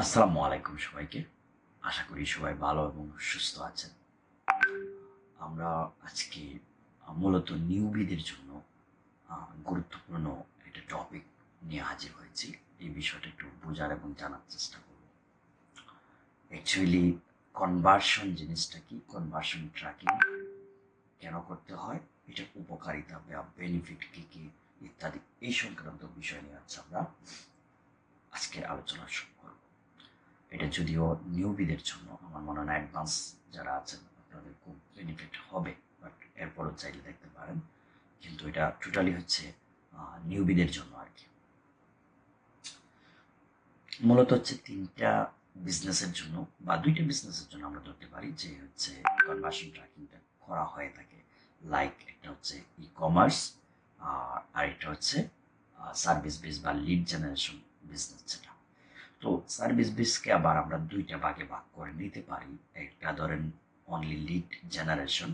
আসসালামু আলাইকুম সবাইকে। আশা করি সবাই ভালো এবং সুস্থ আছেন। আমরা আজকে মূলত নিউবিদের জন্য গুরুত্বপূর্ণ একটা টপিক নিয়ে হাজির হয়েছি। এই বিষয়টা একটু বোঝার এবং জানার চেষ্টা করব। অ্যাকচুয়ালি কনভার্সন জিনিসটা কি, কনভার্সন ট্র্যাকিং কেন করতে হয়, এটার উপকারিতা বা বেনিফিট কি কি ইত্যাদি এই সংক্রান্ত বিষয় নিয়ে আমরা আজকের আলোচনা শুরু করব। এটা যদিও নিউবিদের জন্য, আমার মনে হয় অ্যাডভান্স যারা আছেন আপনাদের খুব বেনিফিট হবে, বাট এরপরও চাইলে দেখতে পারেন। কিন্তু এটা টোটালি হচ্ছে নিউবিদের জন্য আর কি। মূলত হচ্ছে তিনটা বিজনেসের জন্য বা দুইটা বিজনেসের জন্য আমরা ধরতে পারি যে হচ্ছে কনভার্সন ট্র্যাকিংটা করা হয়ে থাকে। লাইক একটা হচ্ছে ই কমার্স, আর একটা হচ্ছে সার্ভিস বেস বা লিড জেনারেশন বিজনেস যেটা। তো সার্ভিস বেসকে আবার আমরা দুইটা ভাগে ভাগ করে নিতে পারি। একটা ধরেন অনলি লিড জেনারেশন,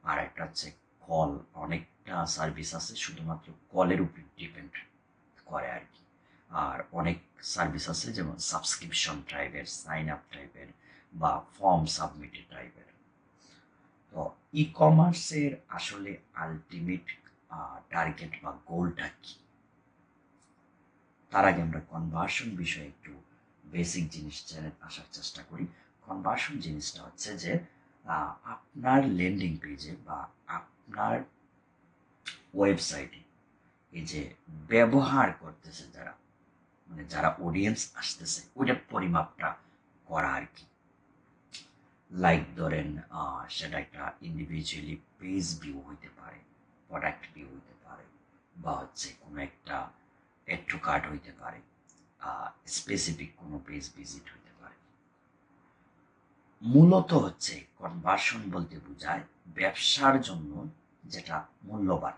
আর একটা হচ্ছে কল। অনেকটা সার্ভিস আছে শুধুমাত্র কলের উপর ডিপেন্ড করে আর কি। আর অনেক সার্ভিস আছে যেমন সাবস্ক্রিপশন টাইপের, সাইন আপ টাইপের বা ফর্ম সাবমিটেড টাইপের। তো ই কমার্সের আসলে আলটিমেট টার্গেট বা গোলটা কি, তার আগে আমরা কনভার্সন বিষয়ে একটু বেসিক জিনিস জেনে আসার চেষ্টা করি। কনভার্সন জিনিসটা হচ্ছে যে আপনার ল্যান্ডিং পেজে বা আপনার ওয়েবসাইটে এই যে ব্যবহার করতেছে যারা, মানে যারা অডিয়েন্স আসতেছে, ওইটার পরিমাপটা করা আর কি। লাইক ধরেন সেটা একটা ইন্ডিভিজুয়ালি পেজ ভিউ হইতে পারে, প্রোডাক্ট ভিউ হইতে পারে, বা হচ্ছে কোনো একটা এড টু কার্ট হইতে পারে, স্পেসিফিক কোনো পেজ ভিজিট হইতে পারে। মূলত হচ্ছে কনভার্সন বলতে বোঝায় ব্যবসার জন্য যেটা মূল্যবান।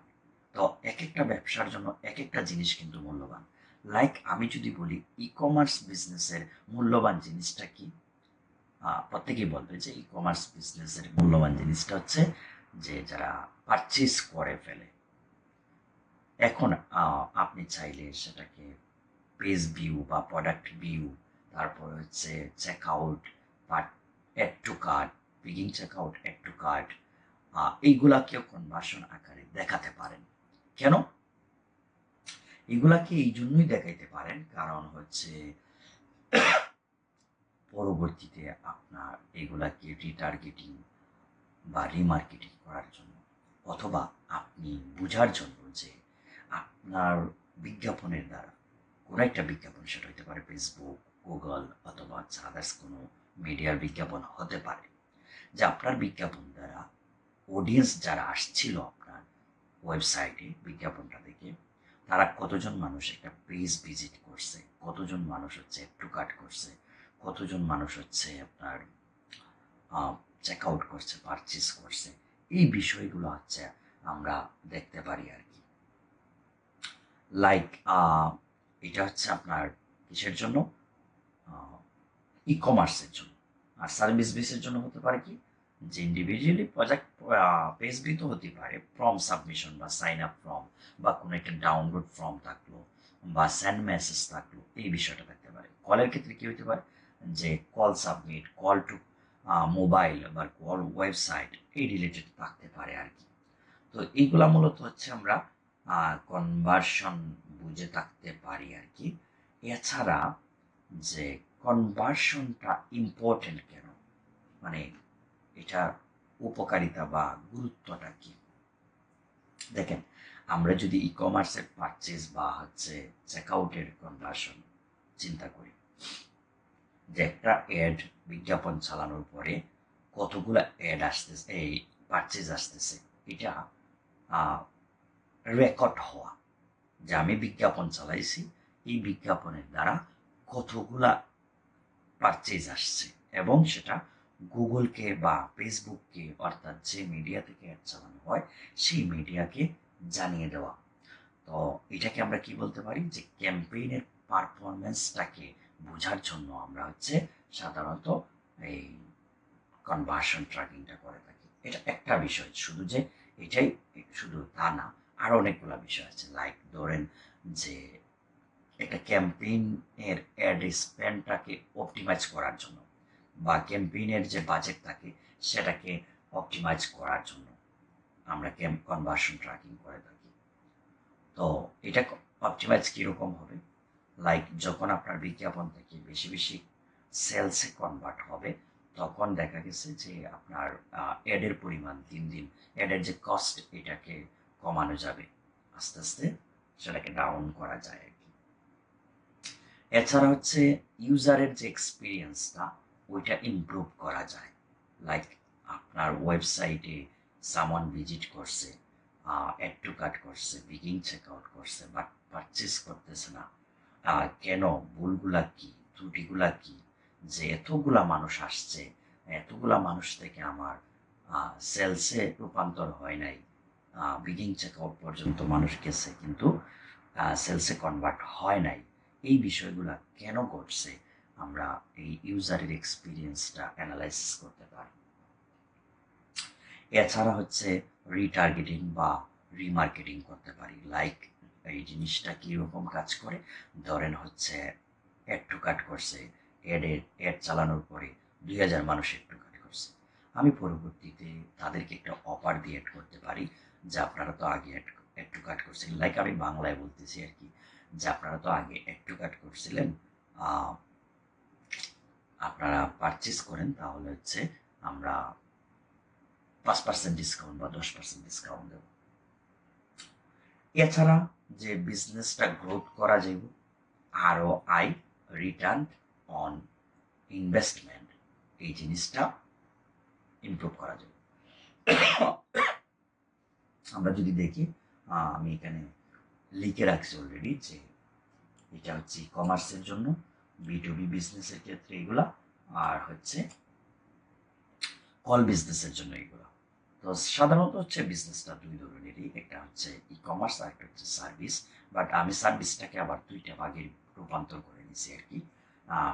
তো এক একটা ব্যবসার জন্য এক একটা জিনিস কিন্তু মূল্যবান। লাইক আমি যদি বলি ই কমার্স বিজনেসের মূল্যবান জিনিসটা কি, প্রত্যেকেই বলবে যে ই কমার্স বিজনেসের মূল্যবান জিনিসটা হচ্ছে যে যারা পারচেজ করে ফেলে। এখন আপনি চাইলে সেটাকে পেজ ভিউ বা প্রোডাক্ট ভিউ, তারপর হচ্ছে চেক আউট বা add to cart, begin check out, add to cart, এইগুলাকেও কনভার্সন আকারে দেখাতে পারেন। কেন এগুলাকে এই জন্যই দেখাইতে পারেন, কারণ হচ্ছে পরবর্তীতে আপনার এগুলাকে রিটার্গেটিং বা রিমার্কেটিং করার জন্য, অথবা আপনি বুঝার জন্য যে আপনার বিজ্ঞাপনের দ্বারা কোনো একটা বিজ্ঞাপন, সেটা হতে পারে ফেসবুক, গুগল, অথবা আদার্স কোনো মিডিয়ার বিজ্ঞাপন হতে পারে, যে আপনার বিজ্ঞাপন দ্বারা অডিয়েন্স যারা আসছিল আপনার ওয়েবসাইটে বিজ্ঞাপনটা দেখে, তারা কতজন মানুষ একটা পেজ ভিজিট করছে, কতজন মানুষ হচ্ছে একটু কাট করছে, কতজন মানুষ হচ্ছে আপনার চেক আউট করছে, পারচেস করছে, এই বিষয়গুলো হচ্ছে আমরা দেখতে পারি আর কি। লাইক এটা হচ্ছে আপনার কিসের জন্য, ই কমার্সের জন্য। আর সার্ভিস বেসের জন্য হতে পারে কি, যে ইন্ডিভিজুয়ালি প্রজেক্ট পেজ বি তো হতে পারে, ফর্ম সাবমিশন বা সাইন আপ ফর্ম, বা কোনো একটা ডাউনলোড ফর্ম থাকলো, বা সেন্ড মেসেজ থাকলো, এই বিষয়টা থাকতে পারে। কলের ক্ষেত্রে কি হতে পারে, যে call submit, call to mobile বা কল ওয়েবসাইট, এই রিলেটেড থাকতে পারে আর কি। তো এইগুলা মূলত হচ্ছে আমরা কনভার্সন বুঝে থাকতে পারি আর কি। এছাড়া যে কনভার্সনটা ইম্পর্টেন্ট কেন, মানে এটার উপকারিতা বা গুরুত্বটা কি, দেখেন আমরা যদি ই কমার্সের পারচেজ বা হচ্ছে চেকআউটের কনভার্সন চিন্তা করি, যে একটা অ্যাড বিজ্ঞাপন চালানোর পরে কতগুলো অ্যাড আসতেছে, এই পারচেজ আসতেছে, এটা রেকর্ড হওয়া, যে আমি বিজ্ঞাপন চালাইছি, এই বিজ্ঞাপনের দ্বারা কতগুলা পারচেজ আসছে, এবং সেটা গুগলকে বা ফেসবুককে, অর্থাৎ যে মিডিয়া থেকে অ্যাড চালানো হয় সেই মিডিয়াকে জানিয়ে দেওয়া। তো এটাকে আমরা কি বলতে পারি, যে ক্যাম্পেইনের পারফরমেন্সটাকে বোঝার জন্য আমরা হচ্ছে সাধারণত এই কনভার্সন ট্র্যাকিংটা করে থাকি। এটা একটা বিষয়, শুধু যে এটাই শুধু তা না, আরো অনেকগুলো বিষয় আছে। লাইক ধরেন যে একটা ক্যাম্পেইনের অ্যাড স্পেন্ডটাকে অপটিমাইজ করার জন্য বা ক্যাম্পেইনের যে বাজেট থাকে সেটাকে অপটিমাইজ করার জন্য আমরা কনভার্সন ট্র্যাকিং করে থাকি। তো এটা অপটিমাইজ কীরকম হবে, লাইক যখন আপনার বিজ্ঞাপন থেকে বেশি বেশি সেলসে কনভার্ট হবে তখন দেখা গেছে যে আপনার অ্যাডের পরিমাণ দিন দিন অ্যাডের যে কস্ট এটাকে কমানো যাবে, আস্তে আস্তে সেটাকে ডাউন করা যায় আর কি। এছাড়া হচ্ছে ইউজারের যে এক্সপিরিয়েন্সটা ওইটা ইমপ্রুভ করা যায়, লাইক আপনার ওয়েবসাইটে সামন ভিজিট করছে, অ্যাড টু কার্ট করছে, বিগিং চেক আউট করছে, বাট পারচেস করতেছে না, কেন, ভুলগুলা কি, ত্রুটিগুলা কি, যে এতগুলা মানুষ আসছে, এতগুলা মানুষ থেকে আমার সেলসে রূপান্তর হয় নাই, বিগিং চেক আউট পর্যন্ত মানুষ গেছে কিন্তু সেলসে কনভার্ট হয় নাই, এই বিষয়গুলা কেন ঘটছে আমরা এই ইউজারের এক্সপিরিয়েন্সটা অ্যানালাইসিস করতে পারি। এছাড়া হচ্ছে রিটার্গেটিং বা রিমার্কেটিং করতে পারি, লাইক এই জিনিসটা কীরকম কাজ করে, ধরেন হচ্ছে অ্যাড টু কাট করছে, অ্যাড চালানোর পরে 2000 মানুষ অ্যাড টু কাট করছে, আমি পরবর্তীতে তাদেরকে একটা অফার দিয়ে অ্যাড করতে পারি যে আপনারা তো আগে অ্যাড টু কাট করছিলেন, লাইক আমি বাংলায় বলতেছি আর কি, যে আপনারা তো আগে অ্যাড টু কাট করছিলেন, আপনারা পারচেস করেন, তাহলে হচ্ছে আমরা 5% ডিসকাউন্ট বা 10% ডিসকাউন্ট দেব। এছাড়া যে বিজনেসটা গ্রোথ করা যাইব, আরও আই, রিটার্ন অন ইনভেস্টমেন্ট, এই জিনিসটা ইমপ্রুভ করা যাবে। আমরা যদি দেখি, আমি এখানে লিখে রাখছি অলরেডি যে এটা হচ্ছে ই কমার্সের জন্য, B2B বিজনেসের ক্ষেত্রে এগুলা, আর হচ্ছে কল বিজনেসের জন্য এগুলো। তো সাধারণত হচ্ছে বিজনেসটা দুই ধরনেরই, একটা হচ্ছে ই কমার্স আর একটা হচ্ছে সার্ভিস, বাট আমি সার্ভিসটাকে আবার দুইটা ভাগে রূপান্তর করে নিছি আর কি,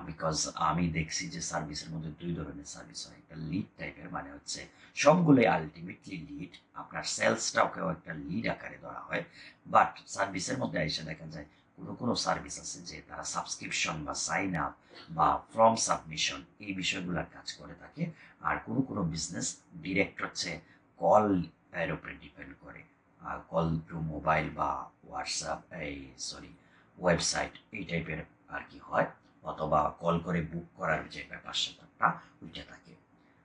বিকজ আমি দেখছি যে সার্ভিসের মধ্যে দুই ধরনের সার্ভিস হয়, একটা লিড টাইপের, মানে হচ্ছে সবগুলোই আলটিমেটলি লিড, আপনার সেলসটাকেও একটা লিড আকারে ধরা হয়, বাট সার্ভিসের মধ্যে এসে দেখা যায় কোনো কোনো সার্ভিস আছে যে তারা সাবস্ক্রিপশন বা সাইন আপ বা ফর্ম সাবমিশন এই বিষয়গুলোর কাজ করে থাকে, আর কোনো কোনো বিজনেস ডিরেক্ট হচ্ছে কল এর উপরে ডিপেন্ড করে, কল থ্রু মোবাইল বা হোয়াটসঅ্যাপ ওয়েবসাইট এই টাইপের আর কি হয়, অথবা কল করে বুক করার যে ব্যাপার সেটা ওইটা থাকে।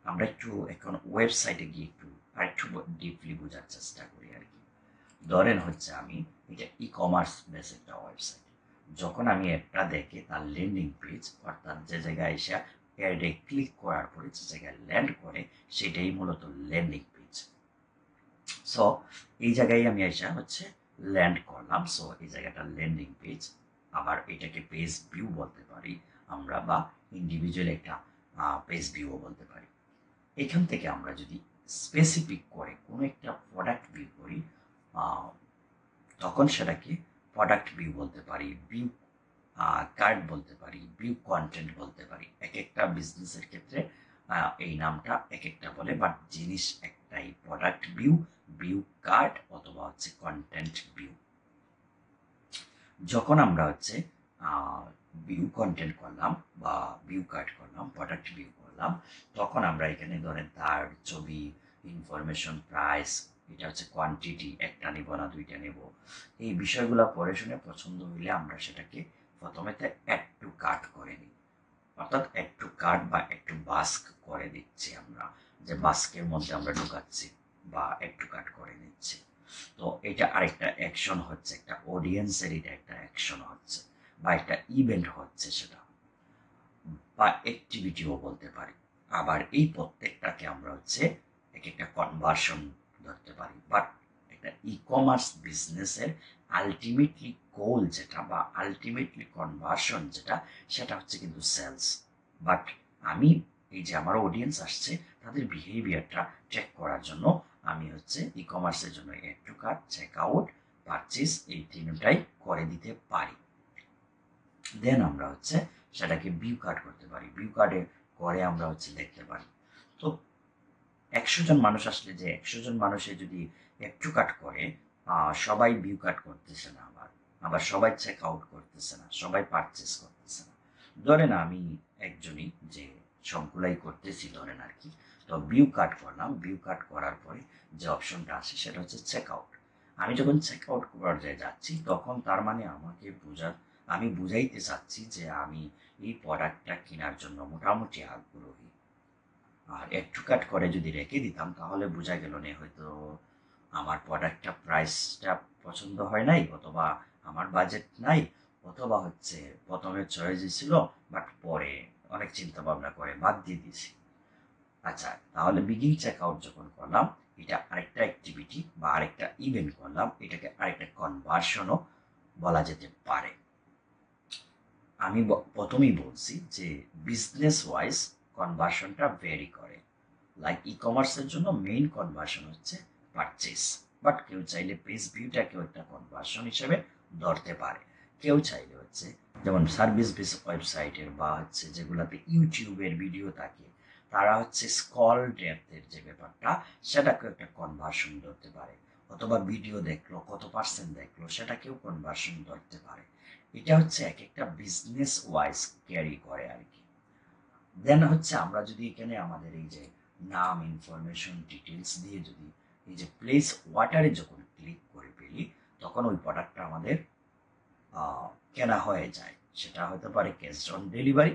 আমরা একটু এখন ওয়েবসাইটে গিয়ে আরেকটু ডিপলি বোঝার চেষ্টা করি আর কি। ধরেন হচ্ছে আমি এটা ই কমার্স বেস একটা ওয়েবসাইট, যখন আমি অ্যাপটা দেখে তার ল্যান্ডিং পেজ, অর্থাৎ যে জায়গায় এসে অ্যাডে ক্লিক করার পরে যে জায়গায় ল্যান্ড করে সেটাই মূলত ল্যান্ডিং পেজ। সো এই জায়গায় আমি এসে হচ্ছে ল্যান্ড করলাম, সো এই জায়গাটা ল্যান্ডিং পেজ, আবার এটাকে পেজ ভিউ বলতে পারি আমরা, বা ইন্ডিভিজুয়াল একটা পেজ ভিউও বলতে পারি। এখান থেকে আমরা যদি স্পেসিফিক করে কোনো একটা প্রোডাক্ট ভিউ করি, তখন সেটাকে প্রোডাক্ট ভিউ বলতে পারি, ভিউ কার্ড বলতে পারি, ভিউ কন্টেন্ট বলতে পারি। এক একটা বিজনেসের ক্ষেত্রে এই নামটা এক একটা বলে, বাট জিনিস একটাই, প্রোডাক্ট ভিউ, ভিউ কার্ড অথবা হচ্ছে কন্টেন্ট ভিউ। যখন আমরা হচ্ছে ভিউ কন্টেন্ট করলাম বা ভিউ কার্ড করলাম, প্রোডাক্ট ভিউ করলাম, তখন আমরা এখানে ধরেন তার ছবি, ইনফরমেশন, প্রাইস, এটা হচ্ছে কোয়ান্টিটি, একটা নেব না দুইটা নেব, এই বিষয়গুলো পড়ে শুনে পছন্দ হইলে আমরা সেটাকে প্রথমেতে অ্যাড টু কার্ট করে নিই, অর্থাৎ অ্যাড টু কার্ট বা অ্যাড টু বাস্ক করে দিচ্ছি আমরা, যে বাস্কের মধ্যে আমরা ঢুকাচ্ছি বা অ্যাড টু কার্ট করে নিচ্ছি। তো এটা আরেকটা অ্যাকশন হচ্ছে, একটা অডিয়েন্সের এটা একটা অ্যাকশন হচ্ছে বা একটা ইভেন্ট হচ্ছে, সেটা বা অ্যাক্টিভিটিও বলতে পারি। আবার এই প্রত্যেকটাকে আমরা হচ্ছে এক একটা কনভার্সন ধরতে পারি, বাট একটা ই কমার্স বিজনেসের আলটিমেটলি গোল যেটা বা আলটিমেটলি কনভার্সন যেটা, সেটা হচ্ছে কিন্তু সেলস। বাট আমি এই যে আমার অডিয়েন্স আসছে তাদের বিহেভিয়ারটা চেক করার জন্য আমি হচ্ছে ই কমার্সের জন্য add to cart, check out, purchase এই তিনটাই করে দিতে পারি। দেন আমরা হচ্ছে সেটাকে ভিউ কার্ড করতে পারি, ভিউ কার্ডে করে আমরা হচ্ছে দেখতে পারি। তো 100 জন মানুষ আসলে যে 100 জন মানুষে যদি একটু কাট করে, সবাই ভিউ কাট করতেছে না, আবার সবাই চেক আউট করতেছে করতেছে না, সবাই পারচেস করতেছে না। ধরেন আমি একজনই যে সবগুলাই করতেছি ধরেন আর কি। তো ভিউ কাট করলাম, ভিউ কাট করার পরে যে অপশনটা আসে সেটা হচ্ছে চেক আউট। আমি যখন চেক আউট পর্যায়ে যাচ্ছি তখন তার মানে আমাকে আমি বুঝাইতে চাচ্ছি যে আমি এই প্রোডাক্টটা কেনার জন্য মোটামুটি আগ্রহী। আর একটু কাট করে যদি রেখে দিতাম তাহলে বোঝা গেল না হয়তো আমার প্রোডাক্টটা প্রাইসটা পছন্দ হয় নাই, অথবা আমার বাজেট নাই, অথবা হচ্ছে প্রথমে চয়েস ছিল বাট পরে অনেক চিন্তা ভাবনা করে বাদ দিয়ে দিয়েছি। আচ্ছা, তাহলে বিগিং চেক আউট যখন করলাম, এটা আরেকটা অ্যাক্টিভিটি বা আরেকটা ইভেন্ট করলাম, এটাকে আরেকটা কনভার্সনও বলা যেতে পারে। আমি প্রথমেই বলছি যে বিজনেস ওয়াইজ কনভার্সনটা ভেরি করে। লাইক ই কমার্সের জন্য মেইন কনভার্সন হচ্ছে পারচেস, বাট কেউ চাইলে পেজ ভিউটাকেও একটা কনভার্সন হিসেবে ধরতে পারে। কেউ চাইলে হচ্ছে যেমন সার্ভিস বেস ওয়েবসাইটের বা হচ্ছে যেগুলোতে ইউটিউবের ভিডিও থাকে, তারা হচ্ছে স্ক্রল ডেপথের যে ব্যাপারটা সেটাকেও একটা কনভার্সন ধরতে পারে, অথবা ভিডিও দেখলো কত পার্সেন্ট দেখলো সেটাকেও কনভার্সন ধরতে পারে। এটা হচ্ছে এক একটা বিজনেস ওয়াইজ ক্যারি করে আর কি। দেন হচ্ছে আমরা যদি এখানে আমাদের এই যে নাম, ইনফরমেশন, ডিটেলস দিয়ে যদি এই যে প্লেস ওয়াটারে যখন ক্লিক করে ফেলি তখন ওই প্রোডাক্টটা আমাদের কেনা হয়ে যায়। সেটা হতে পারে ক্যাশ অন ডেলিভারি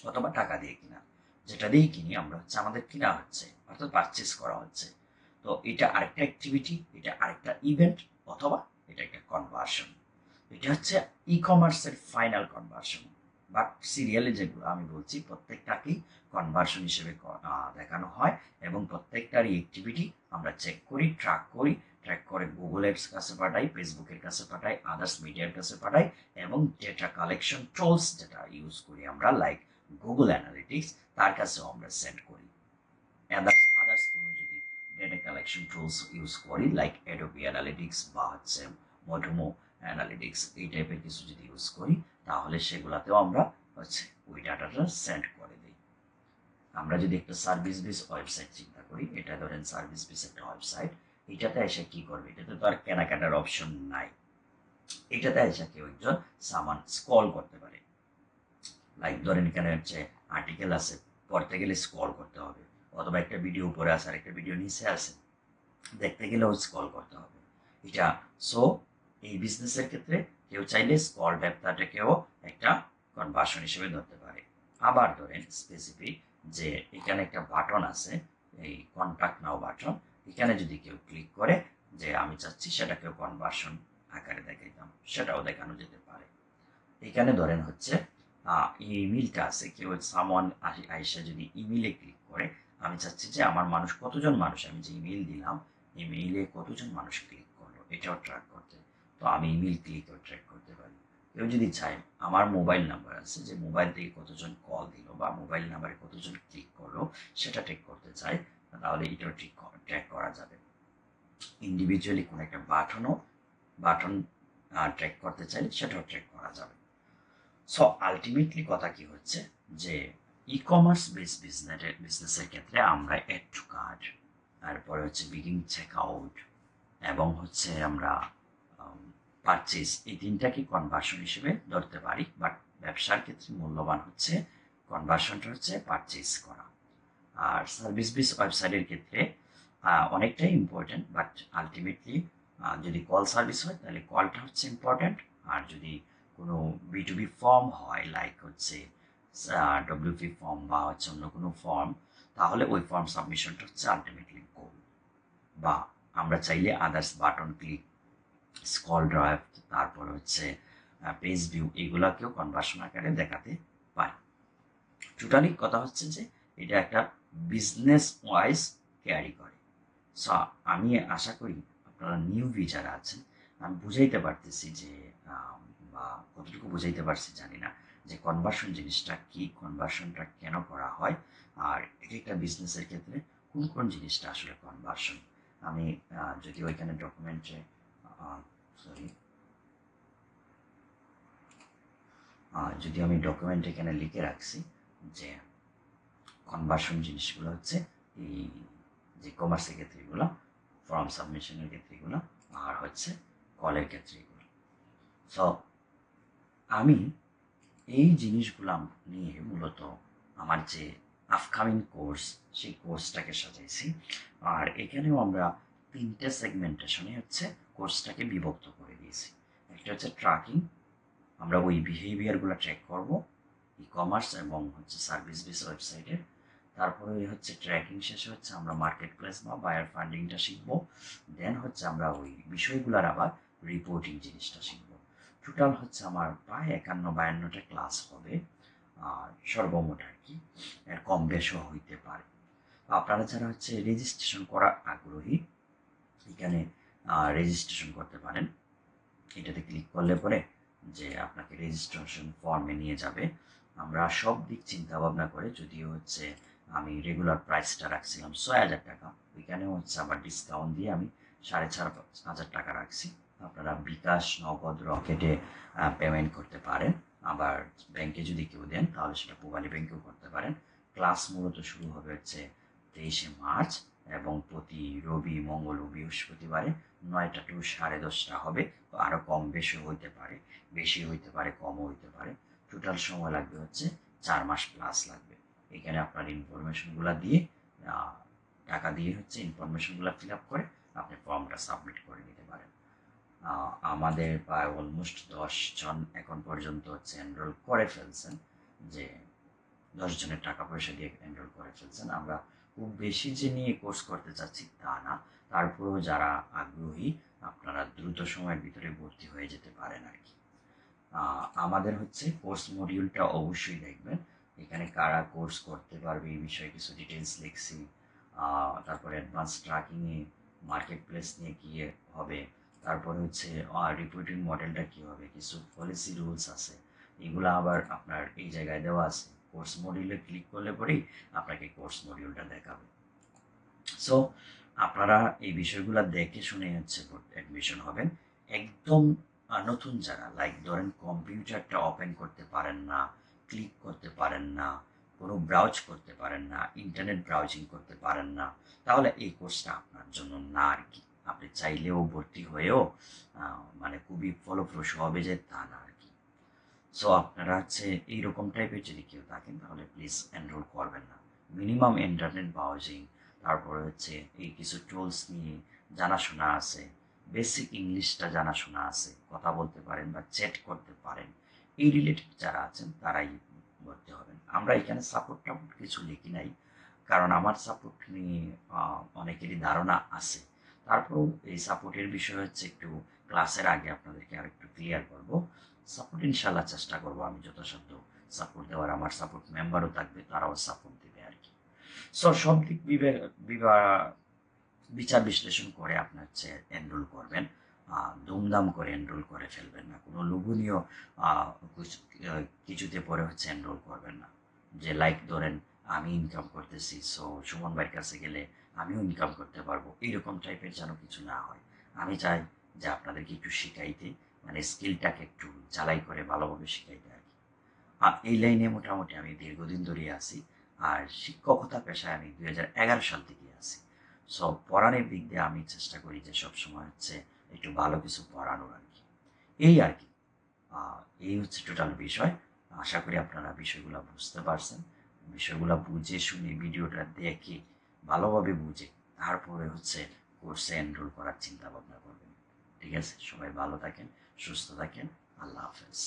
অথবা টাকা দিয়ে কিনা, যেটা দিয়েই কিনি আমরা হচ্ছে আমাদের কিনা হচ্ছে, অর্থাৎ পারচেস করা হচ্ছে। তো এটা আরেকটা অ্যাক্টিভিটি, এটা আরেকটা ইভেন্ট, অথবা এটা একটা কনভার্সন। এটা হচ্ছে ই কমার্সের ফাইনাল কনভার্সন। বাট সিরিয়ালে যেগুলো আমি বলছি প্রত্যেকটাকেই কনভার্সন হিসেবে দেখানো হয়, এবং প্রত্যেকটারই অ্যাক্টিভিটি আমরা চেক করি, ট্র্যাক করে গুগলের কাছে পাঠাই, ফেসবুকের কাছে পাঠাই, আদার্স মিডিয়ার কাছে পাঠাই, এবং ডেটা কালেকশন টুলস যেটা ইউজ করি আমরা লাইক গুগল অ্যানালিটিক্স, তার কাছেও আমরা সেন্ড করি। আদার্স কোনো যদি ডেটা কালেকশন টুলস ইউজ করি লাইক অ্যাডোবি অ্যানালিটিক্স বা হচ্ছে মোটোমো অ্যানালিটিক্স, এই টাইপের কিছু যদি ইউজ করি তাহলে সেগুলাতেও আমরা হচ্ছে ওই ডাটাটা সেন্ড করে দিই। আমরা যদি একটা সার্ভিস বেস ওয়েবসাইট চিন্তা করি, এটা ধরেন সার্ভিস বেস একটা ওয়েবসাইট, এটাতে এসে কি করবে, এটাতে তো আর কেনাকাটার অপশন নাই। এটাতে এসে কেউ একজন সামান স্ক্রল করতে পারে, লাইক ধরেন এখানে হচ্ছে আর্টিকেল আছে, পড়তে গেলে স্ক্রল করতে হবে, অথবা একটা ভিডিও উপরে আছে আর একটা ভিডিও নিচে আছে, দেখতে গেলেও স্ক্রল করতে হবে এটা। সো এই বিজনেসের ক্ষেত্রে কেউ চাইলে স্ক্রল ডেপথটাকেও একটা কনভার্সন হিসেবে ধরতে পারে। আবার ধরেন স্পেসিফিক যে এখানে একটা বাটন আছে, এই কন্টাক্ট নাও বাটন, এখানে যদি কেউ ক্লিক করে যে আমি চাচ্ছি সেটাকেও কনভার্সন আকারে দেখাইতাম, সেটাও দেখানো যেতে পারে। এখানে ধরেন হচ্ছে ইমেইলটা আছে, কেউ সামওয়ান আইসা যদি ইমেইলে ক্লিক করে, আমি চাচ্ছি যে আমার কতজন মানুষ, আমি যে ইমেইল দিলাম ইমেইলে কতজন মানুষ ক্লিক করলো এটাও ট্র্যাক করতে, তো আমি ইমেইল ক্লিকও ট্র্যাক করতে পারি। কেউ যদি চায় আমার মোবাইল নাম্বার আছে, যে মোবাইল থেকে কতজন কল দিল বা মোবাইল নাম্বারে কতজন ক্লিক করলো সেটা ট্র্যাক করতে চায়, তাহলে এটাও ট্র্যাক করা যাবে। ইন্ডিভিজুয়ালি কোনো একটা বাটন ট্র্যাক করতে চাইলে সেটাও ট্র্যাক করা যাবে। সো আলটিমেটলি কথা কি হচ্ছে যে ই কমার্স বেস বিজনেসের ক্ষেত্রে আমরা এড টু কার্ট, তারপরে হচ্ছে বিগিং চেক আউট, এবং হচ্ছে আমরা পারচেস, এই তিনটাকে কনভার্সন হিসেবে ধরতে পারি। বাট ব্যবসার ক্ষেত্রে মূল্যবান হচ্ছে কনভার্সনটা হচ্ছে পারচেস করা। আর সার্ভিস বেস ওয়েবসাইটের ক্ষেত্রে অনেকটাই ইম্পর্টেন্ট, বাট আলটিমেটলি যদি কল সার্ভিস হয় তাহলে কলটা হচ্ছে ইম্পর্টেন্ট, আর যদি কোনো বি2বি ফর্ম হয় লাইক হচ্ছে ডব্লিউপি ফর্ম বা হচ্ছে অন্য কোনো ফর্ম, তাহলে ওই ফর্ম সাবমিশনটা হচ্ছে আলটিমেটলি গোল। বা আমরা চাইলে others button click, scroll drive, তারপর হচ্ছে পেজ ভিউ, এগুলাকেও কনভার্সন আকারে দেখাতে পারি। টোটালি কথা হচ্ছে যে এটা একটা বিজনেস ওয়াইজ ক্যারি করে। সো আমি আশা করি আপনারা নিউবি যারা আছেন, আমি বুঝাইতে পারতেছি যে বা কতটুকু বুঝাইতে পারছি জানি না, যে কনভার্সন জিনিসটা কি, কনভার্সনটা কেন করা হয়, আর এক একটা বিজনেসের ক্ষেত্রে কোন কোন জিনিসটা আসলে কনভার্সন। আমি যদি ওইখানে ডকুমেন্টে সরি যদি আমি ডকুমেন্ট এখানে লিখে রাখছি যে কনভার্সন জিনিসগুলো হচ্ছে এই যে কমার্সের ক্ষেত্রে এগুলো, ফর্ম সাবমিশনের ক্ষেত্রে এগুলো, আর হচ্ছে কলের ক্ষেত্রে এগুলো। সো আমি এই জিনিসগুলো নিয়ে মূলত আমার যে আপকামিং কোর্স সেই কোর্সটাকে সাজাইছি। আর এখানেও আমরা 3টে সেগমেন্টেশনে হচ্ছে কোর্সটাকে বিভক্ত করে দিয়েছি। একটা হচ্ছে ট্র্যাকিং, আমরা ওই বিহেভিয়ারগুলো ট্র্যাক করব ই কমার্স এবং হচ্ছে সার্ভিস বেস ওয়েবসাইটের। তারপরে হচ্ছে ট্র্যাকিং শেষে হচ্ছে আমরা মার্কেট প্লেস বা বায়ার ফান্ডিংটা শিখবো। দেন হচ্ছে আমরা ওই বিষয়গুলোর আবার রিপোর্টিং জিনিসটা শিখবো। টোটাল হচ্ছে আমার প্রায় 51-52টা ক্লাস হবে, আর সর্বমোট আর কি, এর কম বেশও হইতে পারে। আপনারা যারা হচ্ছে রেজিস্ট্রেশন করার আগ্রহী, এখানে রেজিস্ট্রেশন করতে পারেন। এটাতে ক্লিক করলে পরে যে আপনাকে রেজিস্ট্রেশন ফর্মে নিয়ে যাবে। আমরা সব দিক চিন্তা ভাবনা করে, যদিও হচ্ছে আমি রেগুলার প্রাইসটা রাখছিলাম 6,000 টাকা, ওইখানেও হচ্ছে আবার ডিসকাউন্ট দিয়ে আমি 4,500 টাকা রাখছি। আপনারা বিকাশ, নগদ, রকেটে পেমেন্ট করতে পারেন। আবার ব্যাংকে যদি কেউ দেন তাহলে সেটা পূবালী ব্যাংকেও করতে পারেন। ক্লাস মূলত শুরু হবে হচ্ছে 23শে মার্চ এবং প্রতি রবি, মঙ্গল ও বৃহস্পতিবারে 9টা টু 10:30 হবে। আরও কম বেশি হইতে পারে, বেশি হইতে পারে, কমও হইতে পারে। টোটাল সময় লাগবে হচ্ছে 4 মাস প্লাস লাগবে। এখানে আপনার ইনফরমেশনগুলো দিয়ে টাকা দিয়ে হচ্ছে ইনফরমেশনগুলো ফিল আপ করে আপনি ফর্মটা সাবমিট করে নিতে পারেন। আমাদের প্রায় অলমোস্ট 10 জন এখন পর্যন্ত হচ্ছে এনরোল করে ফেলছেন, যে 10 জনের টাকা পয়সা দিয়ে এনরোল করে ফেলছেন। আমরা খুব বেশি যে নিয়ে কোর্স করতে চাচ্ছি তা না, তারপরেও যারা আগ্রহী আপনারা দ্রুত সময়ের ভিতরে ভর্তি হয়ে যেতে পারেন আর কি। আমাদের হচ্ছে কোর্স মডিউলটা অবশ্যই দেখবেন। এখানে কারা কোর্স করতে পারবে এই বিষয়ে কিছু ডিটেলস লিখছি। তারপরে অ্যাডভান্স ট্র্যাকিংয়ে মার্কেট প্লেস নিয়ে কী হবে, তারপরে হচ্ছে রিপোর্টিং মডেলটা কী হবে, কিছু পলিসি রুলস আছে, এগুলো আবার আপনার এই জায়গায় দেওয়া আছে। কোর্স মডিউলে ক্লিক করলে পরেই আপনাকে কোর্স মডিউলটা দেখাবে। সো আপনারা এই বিষয়গুলো দেখে শুনে হচ্ছে অ্যাডমিশন হবেন। একদম নতুন যারা, লাইক ধরেন কম্পিউটারটা ওপেন করতে পারেন না, ক্লিক করতে পারেন না, কোনো ব্রাউজ করতে পারেন না, ইন্টারনেট ব্রাউজিং করতে পারেন না, তাহলে এই কোর্সটা আপনার জন্য না আর কি। আপনি চাইলেও ভর্তি হয়েও মানে খুবই ফলপ্রসূ হবে যে তা না আর কি। সো আপনারা হচ্ছে এইরকম টাইপের যদি কেউ থাকেন তাহলে প্লিজ এনরোল করবেন না। মিনিমাম ইন্টারনেট ব্রাউজিং, তারপরে হচ্ছে এই কিছু টুলস নিয়ে জানাশোনা আছে, বেসিক ইংলিশটা জানাশোনা আছে, কথা বলতে পারেন বা চ্যাট করতে পারেন, এই রিলেটেড যারা আছেন তারাই ভর্তি হবেন। আমরা এখানে সাপোর্ট টাপোর্ট কিছু লিখি নাই, কারণ আমার সাপোর্ট নিয়ে অনেকেরই ধারণা আছে। তারপরেও এই সাপোর্টের বিষয় হচ্ছে একটু ক্লাসের আগে আপনাদেরকে আর একটু ক্লিয়ার করব। সাপোর্ট ইনশাল্লাহ চেষ্টা করবো আমি যথাসাধ্য সাপোর্ট দেওয়ার। আমার সাপোর্ট মেম্বারও থাকবে, তারাও সাপোর্ট দেবে আর কি। সো সব দিক বিচার বিশ্লেষণ করে আপনি হচ্ছে এনরোল করবেন। দুমদাম করে এনরোল করে ফেলবেন না, কোনো লোভনীয় কিছুতে পরে হচ্ছে এনরোল করবেন না। যে লাইক ধরেন আমি ইনকাম করতেছি, সো সুমন ভাইয়ের কাছে গেলে আমিও ইনকাম করতে পারবো, এইরকম টাইপের যেন কিছু না হয়। আমি চাই যে আপনাদেরকে একটু শিখাইতে, মানে স্কিলটাকে একটু জ্বালাই করে ভালোভাবে শিখাইতে আর কি। এই লাইনে মোটামুটি আমি দীর্ঘদিন ধরে আছি। আর শিক্ষকতা পেশায় আমি 2011 সাল থেকে আছি। সো পড়ানোর দিক দিয়ে আমি চেষ্টা করি যে সবসময় হচ্ছে একটু ভালো কিছু পড়ানোর আর কি। এই আর কি, এই হচ্ছে টোটাল বিষয়। আশা করি আপনারা বিষয়গুলো বুঝতে পারছেন। বিষয়গুলো বুঝে শুনে ভিডিওটা দেখে ভালোভাবে বুঝে তারপরে হচ্ছে কোর্সে এনরোল করার চিন্তা ভাবনা করবেন। ঠিক আছে, সবাই ভালো থাকেন, সুস্থ থাকেন, আল্লাহ হাফেজ।